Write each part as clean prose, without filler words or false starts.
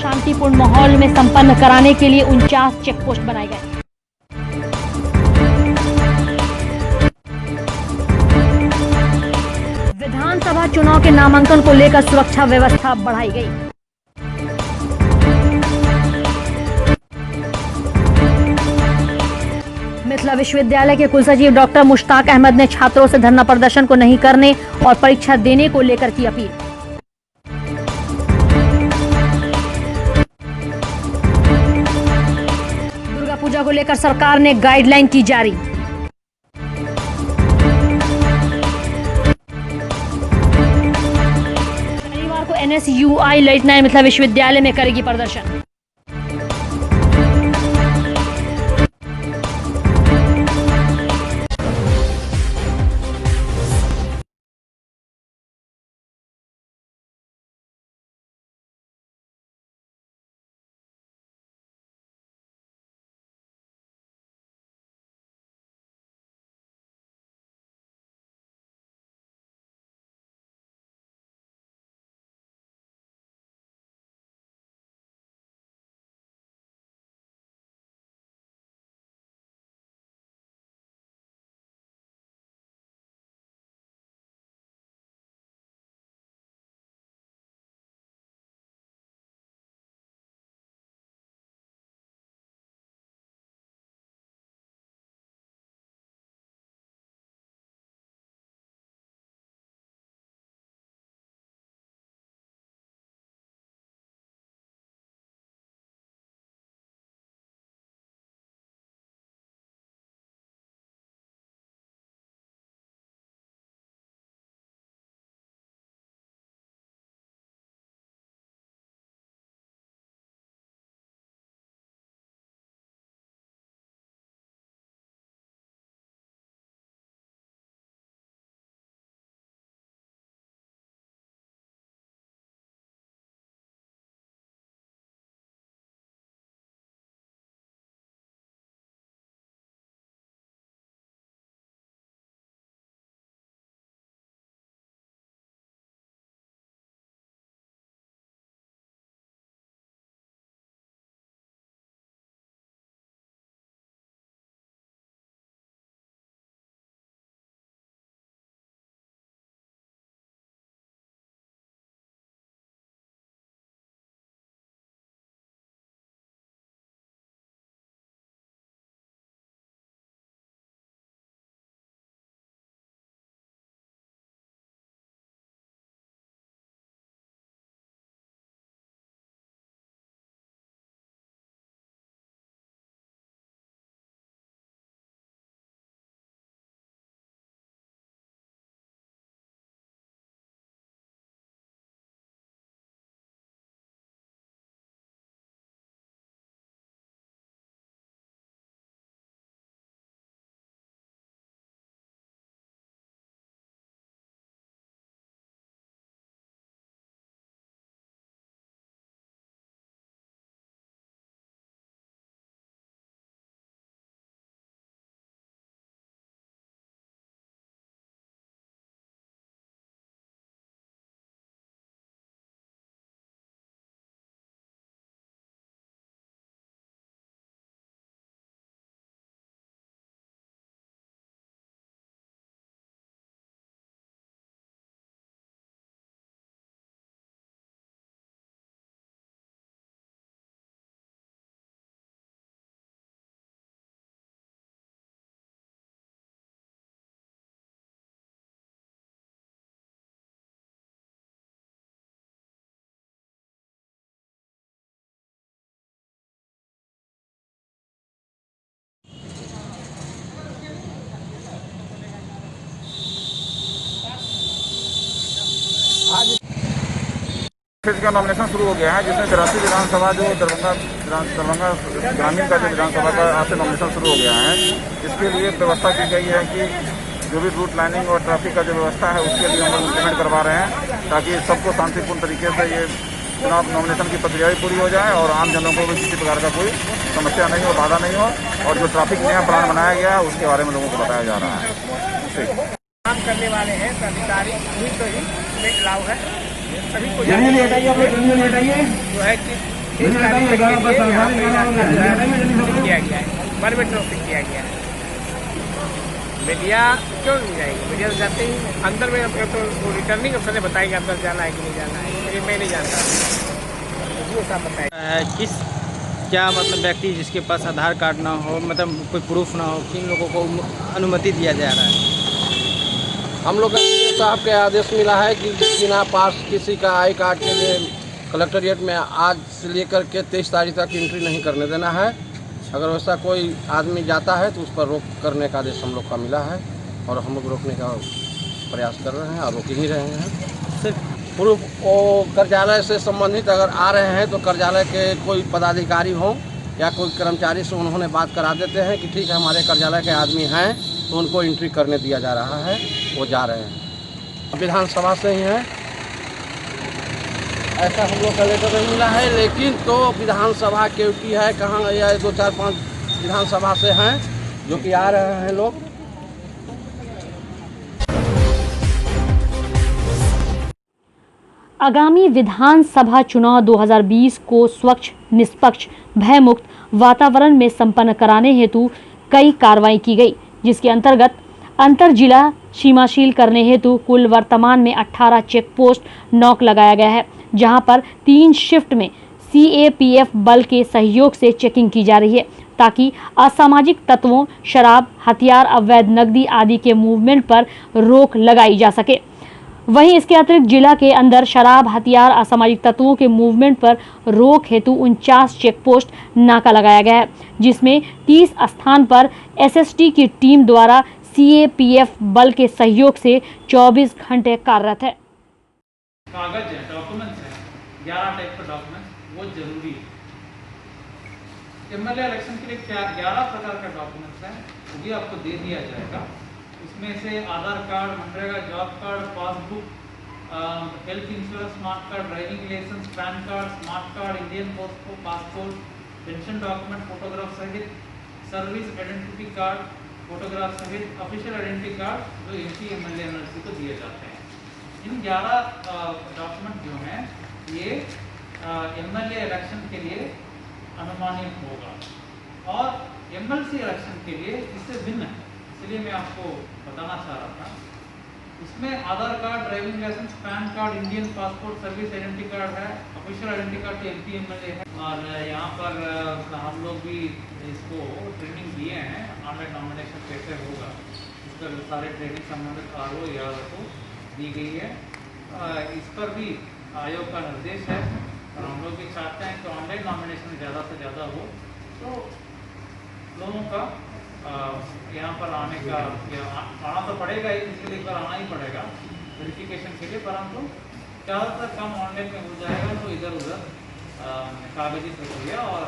शांतिपूर्ण माहौल में संपन्न कराने के लिए 49 चेक पोस्ट बनाए गए। विधानसभा चुनाव के नामांकन को लेकर सुरक्षा व्यवस्था बढ़ाई गई। मिथिला विश्वविद्यालय के कुलसचिव डॉक्टर मुश्ताक अहमद ने छात्रों से धरना प्रदर्शन को नहीं करने और परीक्षा देने को लेकर की अपील। दुर्गा पूजा को लेकर सरकार ने गाइडलाइन की जारी। शनिवार को NSUI लेट नाइट मिथिला विश्वविद्यालय में करेगी प्रदर्शन। का नॉमिनेशन शुरू हो गया है, जिसमें 83 विधानसभा जो दरभंगा ग्रामीण का जो विधानसभा का आज से नॉमिनेशन शुरू हो गया है। इसके लिए व्यवस्था की गई है कि जो भी रूट लाइनिंग और ट्रैफिक का जो व्यवस्था है उसके लिए हम लोग इम्प्लीमेंट करवा रहे हैं, ताकि सबको शांतिपूर्ण तरीके से ये चुनाव नॉमिनेशन की प्रक्रिया भी पूरी हो जाए और आम जनों को भी किसी प्रकार का कोई समस्या नहीं हो, बाधा नहीं हो। और जो ट्रैफिक नया प्लान बनाया गया है उसके बारे में लोगों को बताया जा रहा है। काम करने वाले हैं अधिकारी भी तो ही लाभ है सभी को। हटाइए, जो है कि 23 तारीख तक के लिए यहाँ पे इलाज किया गया है, परमिटरों से किया गया है। मीडिया क्यों नहीं जाएगी? मीडिया तो जाते ही अंदर में, तो वो रिटर्निंग अफसर ने बताएगा अंदर जाना है कि नहीं जाना है, लेकिन मैं नहीं जानता, ये सब बताएगा। किस क्या मतलब व्यक्ति जिसके पास आधार कार्ड ना हो, मतलब कोई प्रूफ ना हो, किन लोगों को अनुमति दिया जा रहा है? हम लोग का सीएम साहब के आदेश मिला है कि बिना पास किसी का आई कार्ड के लिए कलेक्ट्रेट में आज से लेकर के 23 तारीख तक एंट्री नहीं करने देना है। अगर वैसा कोई आदमी जाता है तो उस पर रोक करने का आदेश हम लोग का मिला है और हम लोग रोकने का प्रयास कर रहे हैं और रोक ही रहे हैं। सिर्फ प्रूफ वो कार्यालय से संबंधित अगर आ रहे हैं तो कार्यालय के कोई पदाधिकारी हों या कोई कर्मचारी से उन्होंने बात करा देते हैं कि ठीक है हमारे कार्यालय के आदमी हैं, तो उनको एंट्री करने दिया जा रहा है, वो जा रहे हैं। विधानसभा से ही हैं, ऐसा हम लोग का लेटर नहीं मिला है, लेकिन तो विधानसभा ड्यूटी है, कहाँ या 2, 4, 5 विधानसभा से हैं जो कि आ रहे हैं लोग। आगामी विधानसभा चुनाव 2020 को स्वच्छ, निष्पक्ष, भयमुक्त वातावरण में संपन्न कराने हेतु कई कार्रवाई की गई, जिसके अंतर्गत अंतर जिला सीमाशील करने हेतु कुल वर्तमान में 18 चेक पोस्ट नॉक लगाया गया है, जहां पर 3 शिफ्ट में CAPF बल के सहयोग से चेकिंग की जा रही है, ताकि असामाजिक तत्वों, शराब, हथियार, अवैध नकदी आदि के मूवमेंट पर रोक लगाई जा सके। वहीं इसके अतिरिक्त जिला के अंदर शराब, हथियार, असामाजिक तत्वों के मूवमेंट पर रोक हेतु 49 चेक पोस्ट नाका लगाया गया है, जिसमें 30 स्थान पर SST की टीम द्वारा CAPF बल के सहयोग से 24 घंटे कार्यरत है। कागज है, डॉक्यूमेंट्स हैं, 11 टाइप के डॉक्यूमेंट्स, वो जरूरी है। MLA इलेक्शन के लिए क्या 11 प्रकार का डॉक्यूमेंट्स हैं, वो भी आपको दे दिया जाएगा। इसमें से आधार कार्ड, मनरेगा job card, passbook, health insurance smart card, driving licence, PAN card, smart card, Indian passport, pension document, photograph सहित सर्विस आइडेंटिटी कार्ड, फोटोग्राफ सहित ऑफिशियल आइडेंटिटी कार्ड जो MP MLA NLC को दिए जाते हैं। इन 11 डॉक्यूमेंट जो हैं ये MLA इलेक्शन के लिए अनुमानित होगा और MLC इलेक्शन के लिए इससे भिन्न है, इसलिए मैं आपको बताना चाह रहा था। इसमें Aadhaar card, driving licence, PAN card, Indian passport, service identity card है, ऑफिशियल आइडेंटिटी कार्ड तो MP MLA है। और यहाँ पर हम लोग भी इसको ट्रेनिंग दिए हैं, ऑनलाइन नॉमिनेशन कैसे होगा इस पर सारे ट्रेनिंग संबंधित RO या को दी गई है। इस पर भी आयोग का निर्देश है और हम लोग भी चाहते हैं कि ऑनलाइन नॉमिनेशन ज़्यादा से ज़्यादा हो, तो लोगों का यहाँ पर आने का आना तो पड़ेगा ही, इसलिए एक बार आना ही पड़ेगा वेरिफिकेशन के लिए, परंतु ज़्यादातर काम ऑनलाइन में हो जाएगा तो इधर उधर कागजी प्रक्रिया और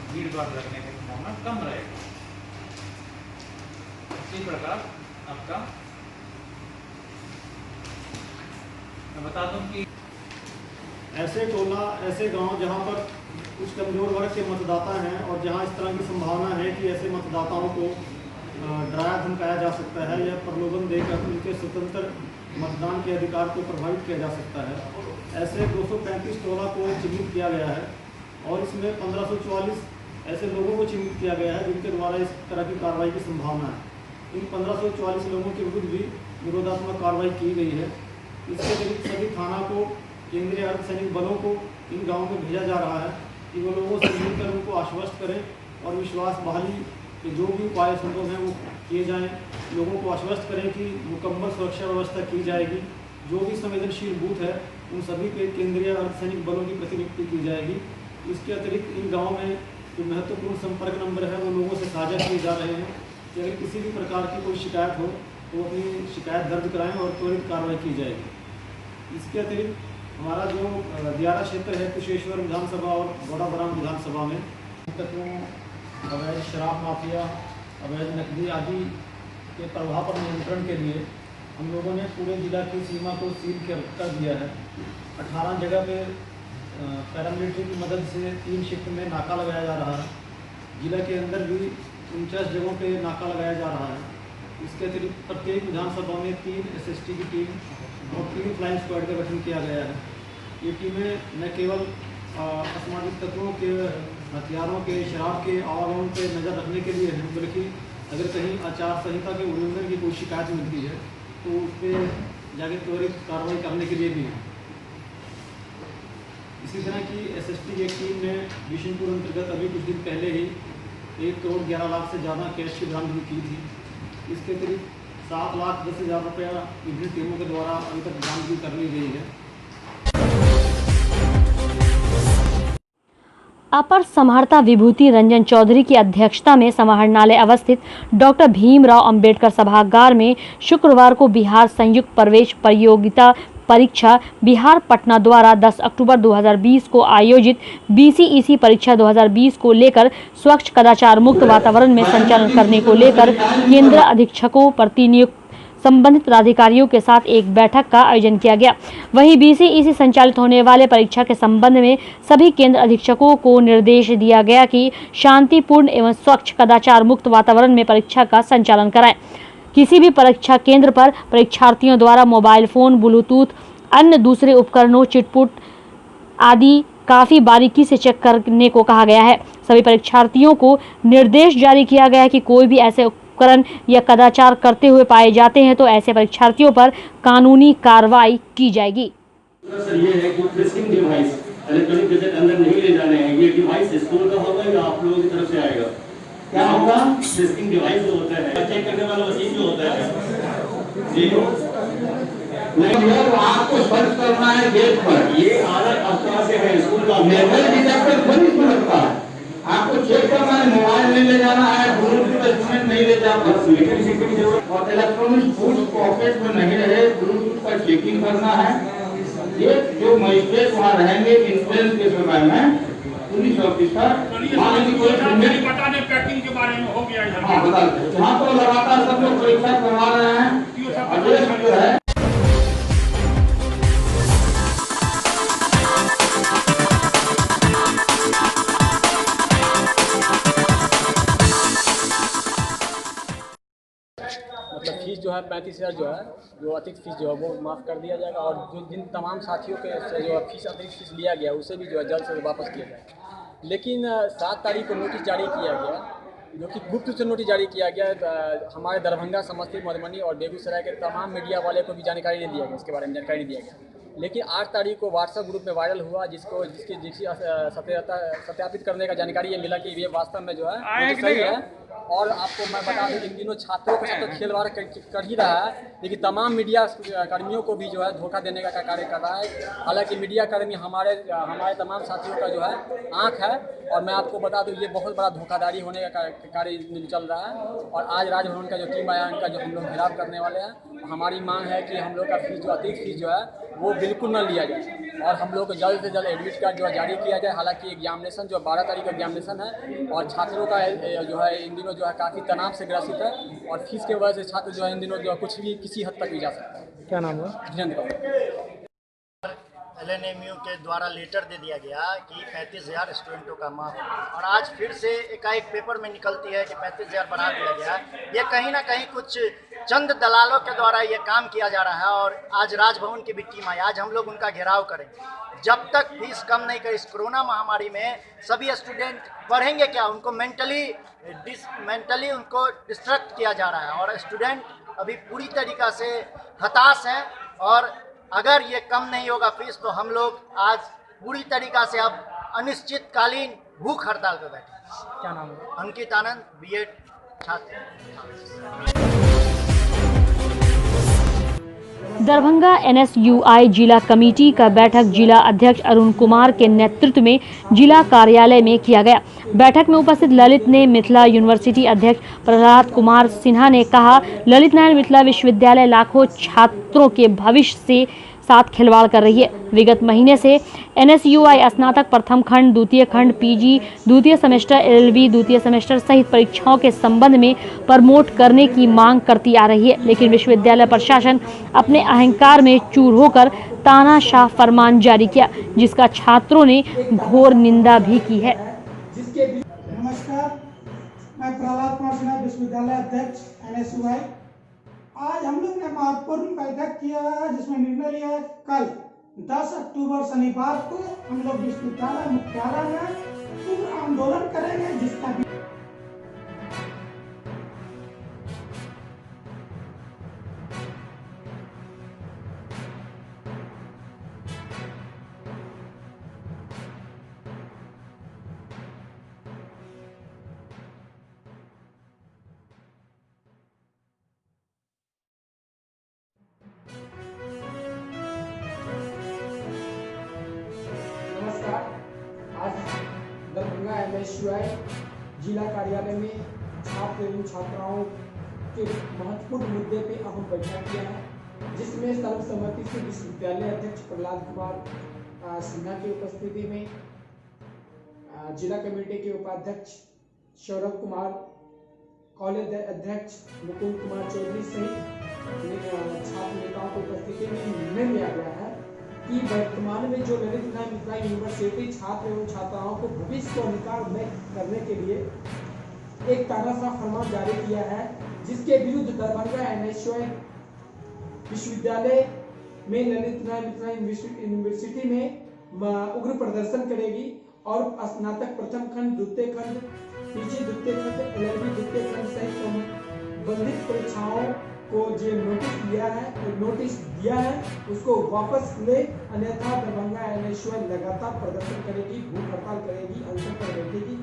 भीड़ भाड़ लगने की संभावना कम रहेगी। इसी प्रकार आपका मैं बता दूं कि ऐसे टोला, ऐसे गांव जहां पर कुछ कमजोर वर्ग के मतदाता हैं और जहां इस तरह की संभावना है कि ऐसे मतदाताओं को डराया धमकाया जा सकता है या प्रलोभन देकर उनके स्वतंत्र मतदान के अधिकार को प्रभावित किया जा सकता है, ऐसे 235 टोला को चिन्हित किया गया है और इसमें 1544 ऐसे लोगों को चिन्हित किया गया है जिनके द्वारा इस तरह की कार्रवाई की संभावना है। इन 1544 लोगों के विरुद्ध भी निरोधात्मक कार्रवाई की गई है। इसके अतिरिक्त सभी थाना को, केंद्रीय अर्धसैनिक बलों को इन गाँवों में भेजा जा रहा है कि वो लोगों से मिलकर उनको आश्वस्त करें और विश्वास बहाली के जो भी उपाय संभव हैं वो किए जाएं। लोगों को आश्वस्त करें कि मुकम्मल सुरक्षा व्यवस्था की जाएगी, जो भी संवेदनशील बूथ है उन सभी पे केंद्रीय अर्धसैनिक बलों की प्रतिनियुक्ति की जाएगी। इसके अतिरिक्त इन गाँव में जो महत्वपूर्ण संपर्क नंबर है वो लोगों से साझा किए जा रहे हैं कि अगर किसी भी प्रकार की कोई शिकायत हो तो अपनी शिकायत दर्ज कराएँ और त्वरित कार्रवाई की जाएगी। इसके अतिरिक्त हमारा जो दियारा क्षेत्र है कुशेश्वर विधानसभा और बड़ाबराम विधानसभा में तत्वों, अवैध शराब माफिया, अवैध नकदी आदि के प्रभाव पर नियंत्रण के लिए हम लोगों ने पूरे जिला की सीमा को सील कर दिया है। 18 जगह पे पैरामिलिट्री की मदद से 3 शिफ्ट में नाका लगाया जा रहा है। जिला के अंदर भी 49 जगहों पे नाका लगाया जा रहा है। इसके अतिरिक्त प्रत्येक विधानसभा में 3 SST की टीम और 3 फ्लाइंग स्क्वाड का गठन किया गया है। ये टीमें न केवल असामाजिक तत्वों के, हथियारों के, शराब के आवागमन पर नज़र रखने के लिए है, बल्कि अगर कहीं आचार संहिता के उल्लंघन की कोई शिकायत मिलती है तो उस पर जाके त्वरित कार्रवाई करने के लिए भी है। इसी तरह की SST की एक टीम ने बिशनपुर अंतर्गत अभी कुछ दिन पहले ही 1 करोड़ 11 लाख से ज़्यादा कैश की बरामदगी की थी। इसके करीब 7,10,000 रुपया विभिन्न टीमों के द्वारा अभी तक बरामदगी कर ली गई है। अपर समाहर्ता विभूति रंजन चौधरी की अध्यक्षता में समाहरणालय अवस्थित डॉक्टर भीमराव अंबेडकर सभागार में शुक्रवार को बिहार संयुक्त प्रवेश प्रतियोगिता परीक्षा बिहार पटना द्वारा 10 अक्टूबर 2020 को आयोजित BCEC परीक्षा 2020 को लेकर स्वच्छ कदाचार मुक्त वातावरण में संचालन करने को लेकर केंद्र अधीक्षकों प्रतिनियुक्त संबंधित अधिकारियों के साथ एक बैठक का आयोजन किया गया। वहीं BCEC संचालित होने वाले परीक्षा के संबंध में सभी केंद्र अधीक्षकों को निर्देश दिया गया कि शांतिपूर्ण एवं स्वच्छ कदाचार मुक्त वातावरण में परीक्षा का संचालन कराएं। किसी भी परीक्षा केंद्र पर परीक्षार्थियों द्वारा मोबाइल फोन, ब्लूटूथ, अन्य दूसरे उपकरणों, चिटपुट आदि काफी बारीकी से चेक करने को कहा गया है। सभी परीक्षार्थियों को निर्देश जारी किया गया है कि कोई भी ऐसे उपकरण या कदाचार करते हुए पाए जाते हैं तो ऐसे परीक्षार्थियों पर कानूनी कार्रवाई की जाएगी। सर ये है कि फ्रिस्किंग डिवाइस इलेक्ट्रॉनिक गैजेट अंदर नहीं ले जाने हैं। ये डिवाइस स्कूल का होगा या आप लोगों की तरफ से आएगा? क्या होगा? फ्रिस्किंग डिवाइस जो होता है, चेक करने वाला मशीन जो होता है जी, नहीं आपको सर्च करना है गेट पर। ये आदर अवस्था से है स्कूल का मेमोरी डिटेक्टर खुद ही लगता है। आपको चेक करना है, मोबाइल नहीं ले जाना है, ब्लूटूथ इंस्ट्रूमेंट नहीं ले जाना, लेकिन सीखने की जरूरत और इलेक्ट्रॉनिक फूड पॉकेट में नहीं रहे, ब्लूटूथ पर चेकिंग करना है। ये जो मजिस्ट्रेट वहाँ रहेंगे इंश्योरेंस के समय में पुलिस ऑफिसर मान लीजिए कोई बता दें पैकिंग के बारे में हो गया है। हाँ बता दें। यहाँ तो लगातार सब लोग परीक्षा करवा रहे हैं और ये जो है मतलब फीस जो है 35,000 जो है, जो अतिरिक्त फीस जो है वो माफ़ कर दिया जाएगा और जो जिन तमाम साथियों के से जो फीस अतिरिक्त फीस लिया गया उसे भी जो है जल्द से वापस किया जाएगा। लेकिन 7 तारीख को नोटिस जारी किया गया, जो कि गुप्त रूप से नोटिस जारी किया गया। हमारे दरभंगा, समस्तीपुर, मधुबनी और बेगूसराय के तमाम मीडिया वाले को भी जानकारी नहीं दिया गया, इसके बारे में जानकारी नहीं दिया गया। लेकिन 8 तारीख को व्हाट्सएप ग्रुप में वायरल हुआ, जिसकी सत्यापित करने का जानकारी ये मिला कि ये वास्तव में जो है सही है। और आपको मैं बता दूं इन दिनों छात्रों के साथ तो खिलवाड़ कर ही रहा है, लेकिन तमाम मीडिया कर्मियों को भी जो है धोखा देने का कार्य कर रहा है। हालांकि मीडिया कर्मी हमारे तमाम साथियों का जो है आँख है, और मैं आपको बता दूं ये बहुत बड़ा धोखाधड़ी होने का कार्य चल रहा है। और आज राजभवन का जो टीम आया उनका जो हम लोग घेराव करने वाले हैं। हमारी मांग है कि हम लोग का फीस जो अतिरिक्त फीस जो है वो बिल्कुल न लिया जाए और हम लोग को जल्द से जल्द एडमिट कार्ड जो है जारी किया जाए। हालांकि एग्जामिनेशन जो 12 तारीख का एग्जामिनेशन है और छात्रों का जो है इन दिनों जो है काफ़ी तनाव से ग्रसित है और फीस के वजह से छात्र जो है इन दिनों जो है कुछ भी किसी हद तक भी जा सकता है। क्या नाम है? धीरेन्द्र। LNMU के द्वारा लेटर दे दिया गया कि 35,000 स्टूडेंटों का माफ, और आज फिर से एकाएक पेपर में निकलती है कि 35,000 बढ़ा दिया गया। ये कहीं ना कहीं कुछ चंद दलालों के द्वारा ये काम किया जा रहा है। और आज राजभवन की भी टीम आई, आज हम लोग उनका घेराव करेंगे। जब तक फीस कम नहीं करे, इस कोरोना महामारी में सभी स्टूडेंट पढ़ेंगे क्या? उनको मेंटली उनको डिस्ट्रैक्ट किया जा रहा है और स्टूडेंट अभी पूरी तरीक़ा से हताश हैं। और अगर ये कम नहीं होगा फीस तो हम लोग आज पूरी तरीक़ा से अब अनिश्चितकालीन भूख हड़ताल पर बैठे। क्या नाम है? अंकित आनंद, B.Ed छात्र। दरभंगा NSUI जिला कमेटी का बैठक जिला अध्यक्ष अरुण कुमार के नेतृत्व में जिला कार्यालय में किया गया। बैठक में उपस्थित ललित ने मिथिला यूनिवर्सिटी अध्यक्ष प्रहलाद कुमार सिन्हा ने कहा, ललित नारायण मिथिला विश्वविद्यालय लाखों छात्रों के भविष्य से साथ खिलवाड़ कर रही है। विगत महीने से NSUI स्नातक प्रथम खंड, द्वितीय खंड, PG द्वितीय सेमेस्टर, LLB द्वितीय सेमेस्टर सहित परीक्षाओं के संबंध में प्रमोट करने की मांग करती आ रही है, लेकिन विश्वविद्यालय प्रशासन अपने अहंकार में चूर होकर तानाशाह फरमान जारी किया, जिसका छात्रों ने घोर निंदा भी की है। नमस्कार, मैं प्रहलाद कुमार सिन्हा, विश्वविद्यालय अध्यक्ष NSUI। आज हम लोग ने महत्वपूर्ण बैठक किया है जिसमें निर्णय लिया है कल 10 अक्टूबर शनिवार को हम लोग विश्वविद्यालय मुख्यालय में उग्र आंदोलन करेंगे, जिसका नमस्कार। आज दरभंगा एमएसयूआई जिला कार्यालय में छात्र एवं छात्राओं के महत्वपूर्ण मुद्दे पे अहम बैठक किया है, जिसमें सर्वसम्मति से विश्वविद्यालय अध्यक्ष प्रहलाद कुमार सिन्हा की उपस्थिति में जिला कमेटी के उपाध्यक्ष सौरभ कुमार, कॉलेज अध्यक्ष मुकुंद कुमार चौधरी सहित छात्र नेताओं की उपस्थिति में निर्णय लिया गया है कि वर्तमान में जो ललित नारायण मिथिला यूनिवर्सिटी छात्र एवं छात्राओं को भविष्य को अधिकार में करने के लिए एक तानाशाह फरमान जारी किया है, जिसके विरुद्ध दरभंगा एमएसयूआई विश्वविद्यालय में ललित नारायण मिथिला यूनिवर्सिटी में उग्र प्रदर्शन करेगी और स्नातक प्रथम खंड, द्वितीय खंड, पीजी द्वितीय खंड, एलएलबी द्वितीय खंड सहित संबंधित परीक्षाओं को जो नोटिस दिया है उसको वापस ले, अन्यथा दरभंगा एमएसयूआई लगातार प्रदर्शन करेगी, भूख हड़ताल करेगी, अनशन पर बैठेगी।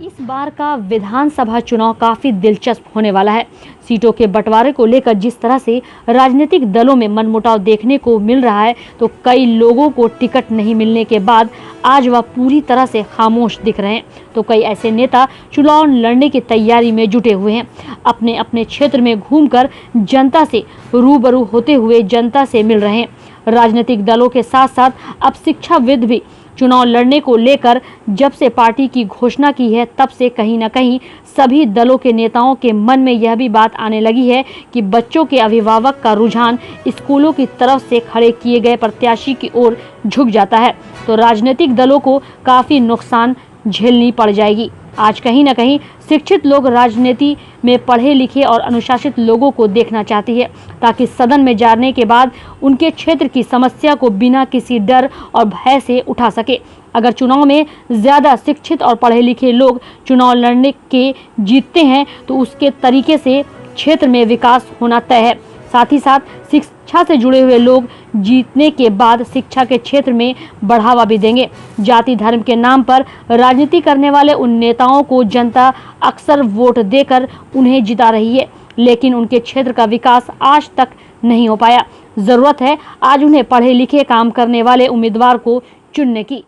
इस बार का विधानसभा चुनाव काफी दिलचस्प होने वाला है। सीटों के बंटवारे को लेकर जिस तरह से राजनीतिक दलों में मनमुटाव देखने को मिल रहा है, तो कई लोगों को टिकट नहीं मिलने के बाद आज वह पूरी तरह से खामोश दिख रहे हैं, तो कई ऐसे नेता चुनाव लड़ने की तैयारी में जुटे हुए हैं। अपने अपने क्षेत्र में घूमकर जनता से रूबरू होते हुए जनता से मिल रहे हैं। राजनीतिक दलों के साथ साथ अब शिक्षाविद भी चुनाव लड़ने को लेकर जब से पार्टी की घोषणा की है, तब से कहीं न कहीं सभी दलों के नेताओं के मन में यह भी बात आने लगी है कि बच्चों के अभिभावक का रुझान स्कूलों की तरफ से खड़े किए गए प्रत्याशी की ओर झुक जाता है, तो राजनीतिक दलों को काफी नुकसान झेलनी पड़ जाएगी। आज कहीं न कहीं शिक्षित लोग राजनीति में पढ़े लिखे और अनुशासित लोगों को देखना चाहती है, ताकि सदन में जाने के बाद उनके क्षेत्र की समस्या को बिना किसी डर और भय से उठा सके। अगर चुनाव में ज़्यादा शिक्षित और पढ़े लिखे लोग चुनाव लड़ने के जीतते हैं, तो उसके तरीके से क्षेत्र में विकास होना तय है। साथ ही साथ शिक्षा से जुड़े हुए लोग जीतने के बाद शिक्षा के क्षेत्र में बढ़ावा भी देंगे। जाति धर्म के नाम पर राजनीति करने वाले उन नेताओं को जनता अक्सर वोट देकर उन्हें जिता रही है, लेकिन उनके क्षेत्र का विकास आज तक नहीं हो पाया। जरूरत है आज उन्हें पढ़े लिखे काम करने वाले उम्मीदवार को चुनने की।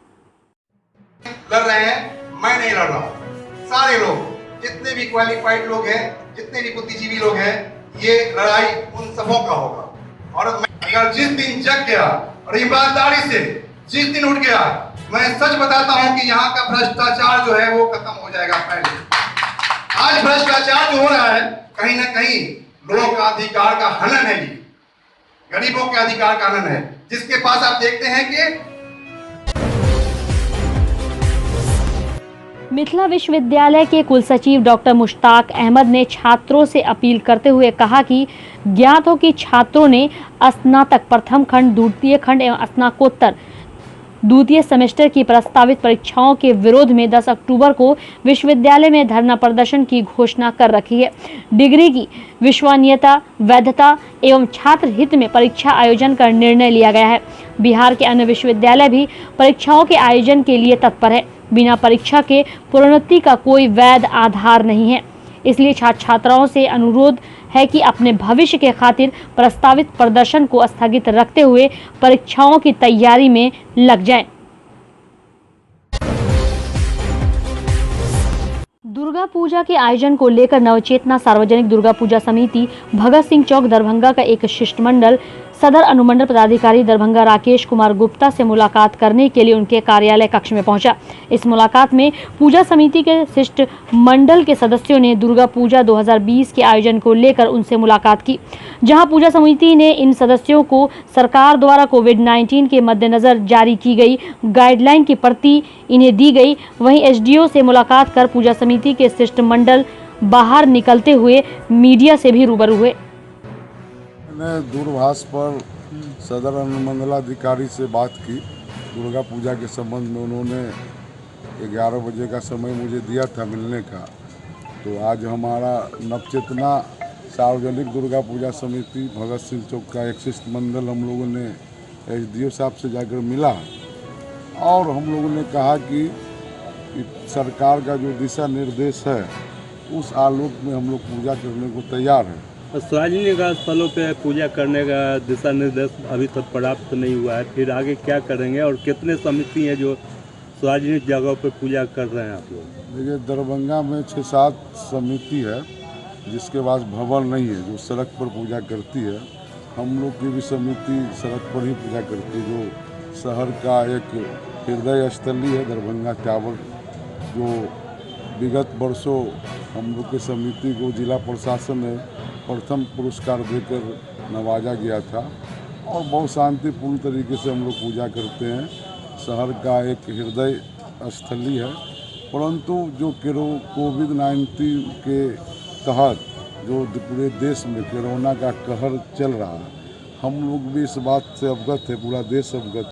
लड़ रहे हैं, मैं नहीं लड़ रहा हूँ। सारे लोग, जितने भी क्वालिफाइड लोग हैं, जितने भी बुद्धिजीवी लोग हैं, ये लड़ाई उन सबों का होगा। और अगर जिस दिन जग गया और ईमानदारी से जिस दिन उठ गया, मैं सच बताता हूं कि यहाँ का भ्रष्टाचार जो है वो खत्म हो जाएगा। पहले आज भ्रष्टाचार जो हो रहा है, कहीं ना कहीं लोगों का अधिकार का हनन है, ये गरीबों के अधिकार का हनन है, जिसके पास आप देखते हैं कि मिथिला विश्वविद्यालय के कुलसचिव डॉक्टर मुश्ताक अहमद ने छात्रों से अपील करते हुए कहा कि ज्ञात हो कि छात्रों ने स्नातक प्रथम खंड, द्वितीय खंड एवं स्नातकोत्तर द्वितीय सेमेस्टर की प्रस्तावित परीक्षाओं के विरोध में 10 अक्टूबर को विश्वविद्यालय में धरना प्रदर्शन की घोषणा कर रखी है। डिग्री की विश्वसनीयता, वैधता एवं छात्र हित में परीक्षा आयोजन का निर्णय लिया गया है। बिहार के अन्य विश्वविद्यालय भी परीक्षाओं के आयोजन के लिए तत्पर है। बिना परीक्षा के प्रोन्नति का कोई वैध आधार नहीं है, इसलिए छात्र छात्राओं से अनुरोध है कि अपने भविष्य के खातिर प्रस्तावित प्रदर्शन को स्थगित रखते हुए परीक्षाओं की तैयारी में लग जाएं। दुर्गा पूजा के आयोजन को लेकर नवचेतना सार्वजनिक दुर्गा पूजा समिति भगत सिंह चौक दरभंगा का एक शिष्टमंडल सदर अनुमंडल पदाधिकारी दरभंगा राकेश कुमार गुप्ता से मुलाकात करने के लिए उनके कार्यालय कक्ष में पहुंचा। इस मुलाकात में पूजा समिति के शिष्टमंडल के सदस्यों ने दुर्गा पूजा 2020 के आयोजन को लेकर उनसे मुलाकात की, जहां पूजा समिति ने इन सदस्यों को सरकार द्वारा कोविड-19 के मद्देनजर जारी की गई गाइडलाइन की प्रति इन्हें दी गई। वहीं एसडीओ से मुलाकात कर पूजा समिति के शिष्टमंडल बाहर निकलते हुए मीडिया से भी रूबरू हुए। मैंने दूरभाष पर सदर अनुमंडलाधिकारी से बात की दुर्गा पूजा के संबंध में। उन्होंने 11 बजे का समय मुझे दिया था मिलने का। तो आज हमारा नवचेतना सार्वजनिक दुर्गा पूजा समिति भगत सिंह चौक का 31 मंडल हम लोगों ने SDO साहब से जाकर मिला और हम लोगों ने कहा कि सरकार का जो दिशा निर्देश है उस आलोक में हम लोग पूजा करने को तैयार हैं। सार्वजनिक स्थलों पे पूजा करने का दिशा निर्देश अभी तक प्राप्त नहीं हुआ है, फिर आगे क्या करेंगे और कितने समिति हैं जो सार्वजनिक जगहों पे पूजा कर रहे हैं आप लोग? देखिए, दरभंगा में 6-7 समिति है जिसके पास भवन नहीं है, जो सड़क पर पूजा करती है। हम लोग की भी समिति सड़क पर ही पूजा करती है, जो शहर का एक हृदय स्थली है दरभंगा टावर, जो विगत वर्षों हम लोग की समिति को जिला प्रशासन ने प्रथम पुरस्कार देकर नवाजा गया था और बहुत शांतिपूर्ण तरीके से हम लोग पूजा करते हैं। शहर का एक हृदय स्थली है, परंतु जो कोविड-19 के तहत जो पूरे देश में कोरोना का कहर चल रहा है, हम लोग भी इस बात से अवगत है, पूरा देश अवगत